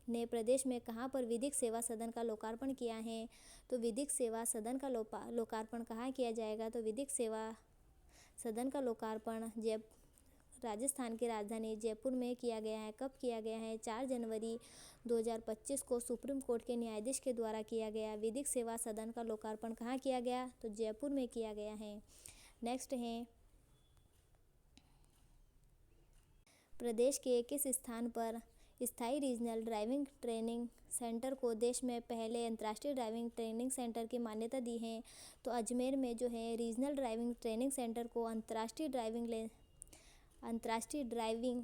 ने प्रदेश में कहाँ पर विधिक सेवा सदन का लोकार्पण किया है? तो विधिक सेवा सदन का लोकार्पण कहाँ किया जाएगा? तो विधिक सेवा सदन का लोकार्पण राजस्थान की राजधानी जयपुर में किया गया है। कब किया गया है? 4 जनवरी 2025 को सुप्रीम कोर्ट के न्यायाधीश के द्वारा किया गया। विधिक सेवा सदन का लोकार्पण कहाँ किया गया? तो जयपुर में किया गया है। नेक्स्ट है, प्रदेश के किस स्थान पर स्थायी रीजनल ड्राइविंग ट्रेनिंग सेंटर को देश में पहले अंतर्राष्ट्रीय ड्राइविंग ट्रेनिंग सेंटर की मान्यता दी है? तो अजमेर में जो है रीजनल ड्राइविंग ट्रेनिंग सेंटर को अंतर्राष्ट्रीय ड्राइविंग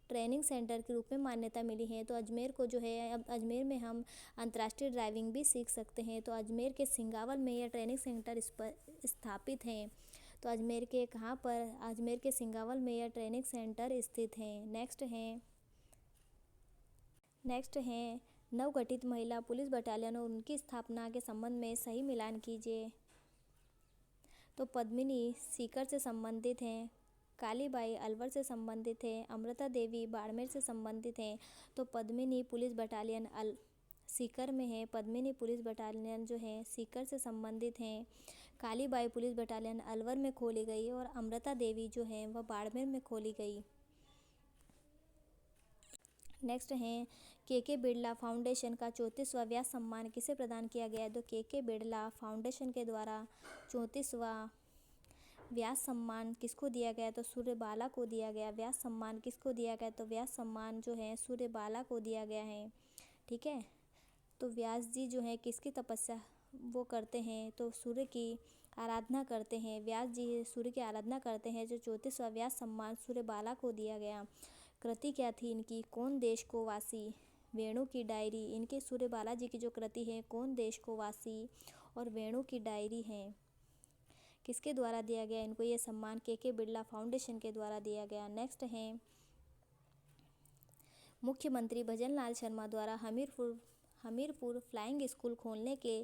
ट्रेनिंग सेंटर के रूप में मान्यता मिली है। तो अजमेर को जो है, अब अजमेर में हम अंतर्राष्ट्रीय ड्राइविंग भी सीख सकते हैं। तो अजमेर के सिंगावल में यह ट्रेनिंग सेंटर स्थापित है। तो अजमेर के कहाँ पर? अजमेर के सिंगावल में यह ट्रेनिंग सेंटर स्थित है। नेक्स्ट है नवगठित महिला पुलिस बटालियन और उनकी स्थापना के संबंध में सही मिलान कीजिए। तो पद्मिनी सीकर से संबंधित हैं, कालीबाई अलवर से संबंधित है, अमृता देवी बाड़मेर से संबंधित हैं। तो पद्मिनी पुलिस बटालियन सीकर में है। पद्मिनी पुलिस बटालियन जो है सीकर से संबंधित हैं। कालीबाई पुलिस बटालियन अलवर में खोली गई और अमृता देवी जो है वह बाड़मेर में खोली गई। नेक्स्ट है के बिड़ला फाउंडेशन का 34वां व्यास सम्मान किसे प्रदान किया गया? तो के बिड़ला फाउंडेशन के द्वारा 34वां व्यास सम्मान किसको दिया गया? तो सूर्यबाला को दिया गया। व्यास सम्मान किसको दिया गया? तो व्यास सम्मान जो है सूर्यबाला को दिया गया है। ठीक है, तो व्यास जी जो है किसकी तपस्या वो करते हैं? तो सूर्य की आराधना करते हैं। व्यास जी सूर्य की आराधना करते हैं। जो 34वां व्यास सम्मान सूर्यबाला को दिया गया। कृति क्या थी इनकी? कौन देश को वासी? वेणु की डायरी। इनके सूर्यबाला जी की जो कृति है कौन देश को वासी और वेणु की डायरी है। किसके द्वारा दिया गया इनको ये सम्मान? के बिड़ला फाउंडेशन के द्वारा दिया गया। नेक्स्ट है मुख्यमंत्री भजनलाल शर्मा द्वारा हमीरपुर फ्लाइंग स्कूल खोलने के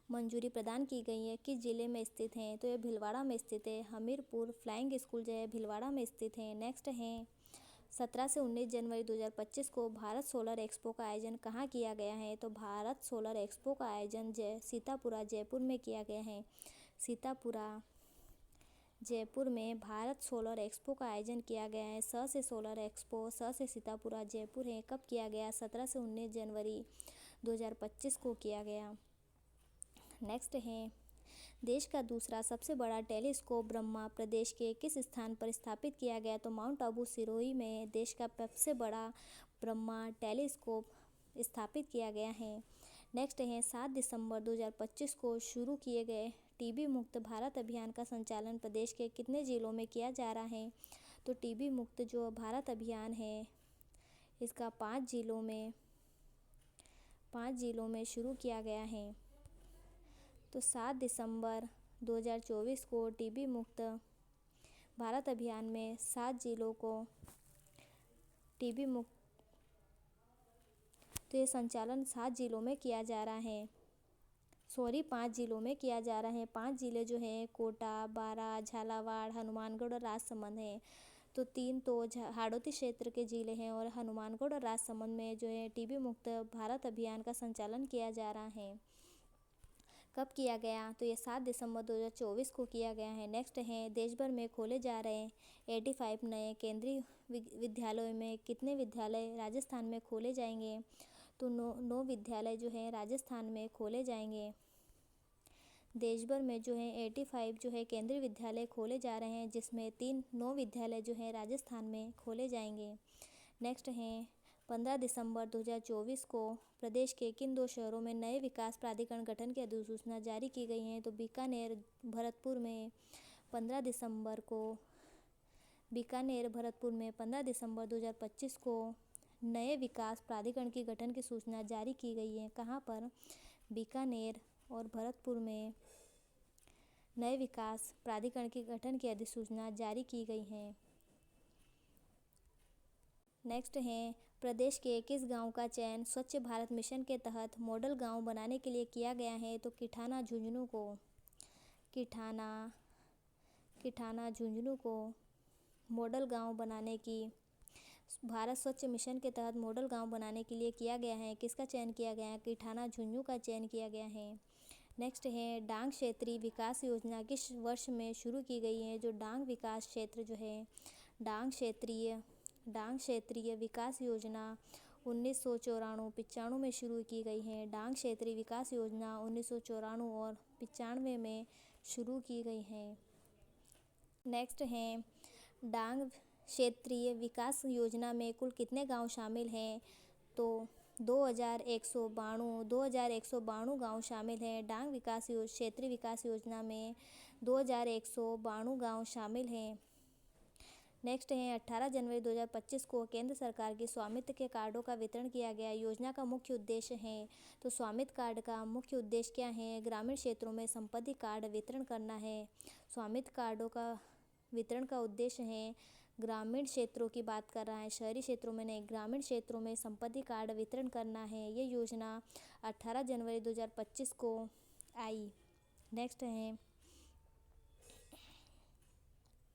मंजूरी प्रदान की गई है। किस जिले में स्थित है? तो ये भीलवाड़ा में स्थित है। हमीरपुर फ्लाइंग स्कूल जो है भीलवाड़ा में स्थित है। नेक्स्ट है 17 से 19 जनवरी 2025 को भारत सोलर एक्सपो का आयोजन कहाँ किया गया है? तो भारत सोलर एक्सपो का आयोजन सीतापुरा जयपुर में किया गया है। सीतापुरा जयपुर में भारत सोलर एक्सपो का आयोजन किया गया है। से सोलर एक्सपो से सीतापुरा जयपुर है। कब किया गया? 17 से 19 जनवरी 2025 को किया गया। नेक्स्ट है देश का दूसरा सबसे बड़ा टेलीस्कोप ब्रह्मा प्रदेश के किस स्थान पर स्थापित किया गया? तो माउंट आबू सिरोही में देश का सबसे बड़ा ब्रह्मा टेलीस्कोप स्थापित किया गया है। नेक्स्ट है 7 दिसंबर 2025 को शुरू किए गए टीबी मुक्त भारत अभियान का संचालन प्रदेश के कितने जिलों में किया जा रहा है? तो टीबी मुक्त जो भारत अभियान है इसका 5 जिलों में शुरू किया गया है। तो 7 दिसंबर 2024 को टीबी मुक्त भारत अभियान में 7 जिलों को टीबी मुक्त, तो ये संचालन 7 जिलों में किया जा रहा है। 5 जिलों में किया जा रहा है। 5 जिले जो हैं कोटा, बारा, झालावाड़, हनुमानगढ़ और राजसमंद हैं। तो 3 तो हाड़ौती क्षेत्र के जिले हैं और हनुमानगढ़ और राजसमंद में जो है टीबी मुक्त भारत अभियान का संचालन किया जा रहा है। कब किया गया? तो ये 7 दिसंबर 2024 को किया गया है। नेक्स्ट है देश भर में खोले जा रहे 85 नए केंद्रीय विद्यालयों में कितने विद्यालय राजस्थान में खोले जाएंगे? तो 9 विद्यालय जो है राजस्थान में खोले जाएंगे। देश भर में जो है 85 जो है केंद्रीय विद्यालय खोले जा रहे हैं, जिसमें 9 विद्यालय जो है राजस्थान में खोले जाएंगे। नेक्स्ट है 15 दिसंबर 2024 को प्रदेश के किन 2 शहरों में नए विकास प्राधिकरण गठन की अधिसूचना जारी की गई है? तो बीकानेर भरतपुर में 15 दिसंबर 2025 को नए विकास प्राधिकरण की गठन की सूचना जारी की गई है। कहाँ पर? बीकानेर और भरतपुर में नए विकास प्राधिकरण की गठन की अधिसूचना जारी की गई है। नेक्स्ट है प्रदेश के किस गांव का चयन स्वच्छ भारत मिशन के तहत मॉडल गांव बनाने के लिए किया गया है? तो किठाना झुंझुनू को मॉडल गांव बनाने की भारत स्वच्छ मिशन के तहत मॉडल गांव बनाने के लिए किया गया है। किसका चयन किया गया है? कीठाना झुंझुनू का चयन किया गया है। नेक्स्ट है डांग क्षेत्रीय विकास योजना किस वर्ष में शुरू की गई है? जो डांग विकास क्षेत्र जो है डांग क्षेत्रीय विकास योजना 1994-95 में शुरू की गई है। डांग क्षेत्रीय विकास योजना 1994 और 95 में शुरू की गई है। नेक्स्ट है डांग क्षेत्रीय विकास योजना में कुल कितने गांव शामिल हैं? तो 2192 गांव शामिल हैं। डांग क्षेत्रीय विकास योजना में 2192 गांव शामिल हैं। नेक्स्ट है 18 जनवरी 2025 को केंद्र सरकार की स्वामित्व के कार्डों का वितरण किया गया। योजना का मुख्य उद्देश्य है, तो स्वामित्व कार्ड का मुख्य उद्देश्य क्या है? ग्रामीण क्षेत्रों में संपत्ति कार्ड वितरण करना है। स्वामित्व कार्डों का वितरण का उद्देश्य है, ग्रामीण क्षेत्रों की बात कर रहा है, शहरी क्षेत्रों में नहीं, ग्रामीण क्षेत्रों में संपत्ति कार्ड वितरण करना है। ये योजना 18 जनवरी 2025 को आई। नेक्स्ट है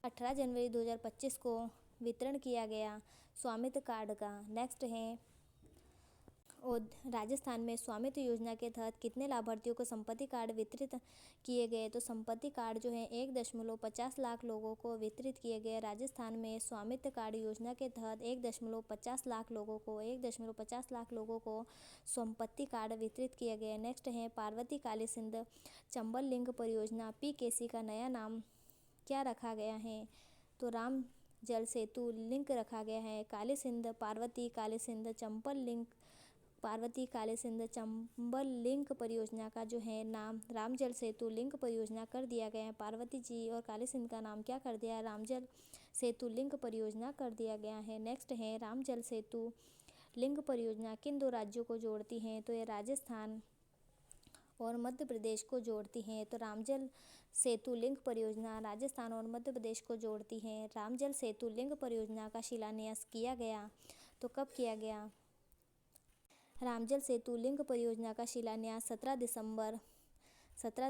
18 जनवरी 2025 को वितरण किया गया स्वामित्व कार्ड का। नेक्स्ट है राजस्थान में स्वामित्व योजना के तहत कितने लाभार्थियों को संपत्ति कार्ड वितरित किए गए? तो संपत्ति कार्ड जो है 1.50 लाख लोगों को वितरित किए गए। राजस्थान में स्वामित्व कार्ड योजना के तहत 1.50 लाख लोगों को संपत्ति कार्ड वितरित किए गए। नेक्स्ट है पार्वती काली सिंध चंबल लिंक परियोजना PKC का नया नाम क्या रखा गया है? तो राम जल सेतु लिंक रखा गया है। काली सिंध पार्वती काली सिंध चंबल लिंक परियोजना का जो है नाम राम जल सेतु लिंक परियोजना कर दिया गया है। पार्वती जी और काली सिंध का नाम क्या कर दिया है? राम जल सेतु लिंक परियोजना कर दिया गया है। नेक्स्ट है राम जल सेतु लिंक परियोजना किन दो राज्यों को जोड़ती है? तो ये राजस्थान और मध्य प्रदेश को जोड़ती हैं। तो रामजल सेतु लिंक परियोजना राजस्थान और मध्य प्रदेश को जोड़ती है। रामजल सेतु लिंक परियोजना का शिलान्यास किया गया, तो कब किया गया? रामजल सेतु लिंक परियोजना का शिलान्यास 17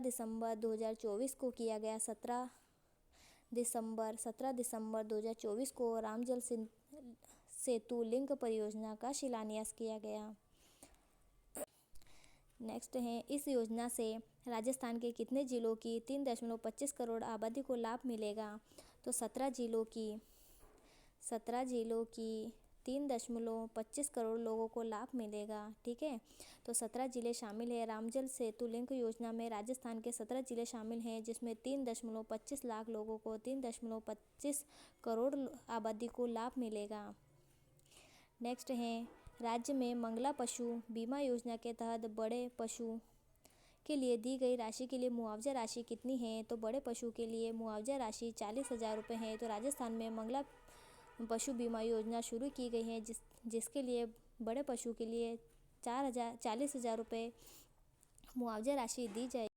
दिसंबर 2024 को किया गया। 17 दिसंबर 2024 को रामजल सेतु लिंक परियोजना का शिलान्यास किया गया। नेक्स्ट है इस योजना से राजस्थान के कितने जिलों की 3.25 करोड़ आबादी को लाभ मिलेगा? तो 17 जिलों की 3.25 करोड़ लोगों को लाभ मिलेगा। ठीक है, तो 17 जिले शामिल है। रामजल सेतु लिंक योजना में राजस्थान के 17 जिले शामिल हैं, जिसमें 3.25 लाख लोगों को 3.25 करोड़ आबादी को लाभ मिलेगा। नेक्स्ट है राज्य में मंगला पशु बीमा योजना के तहत बड़े पशु के लिए दी गई राशि के लिए मुआवजा राशि कितनी है? तो बड़े पशु के लिए मुआवजा राशि 40,000 रुपये है। तो राजस्थान में मंगला पशु बीमा योजना शुरू की गई है, जिसके लिए बड़े पशु के लिए 40,000 रुपये मुआवजा राशि दी जाएगी।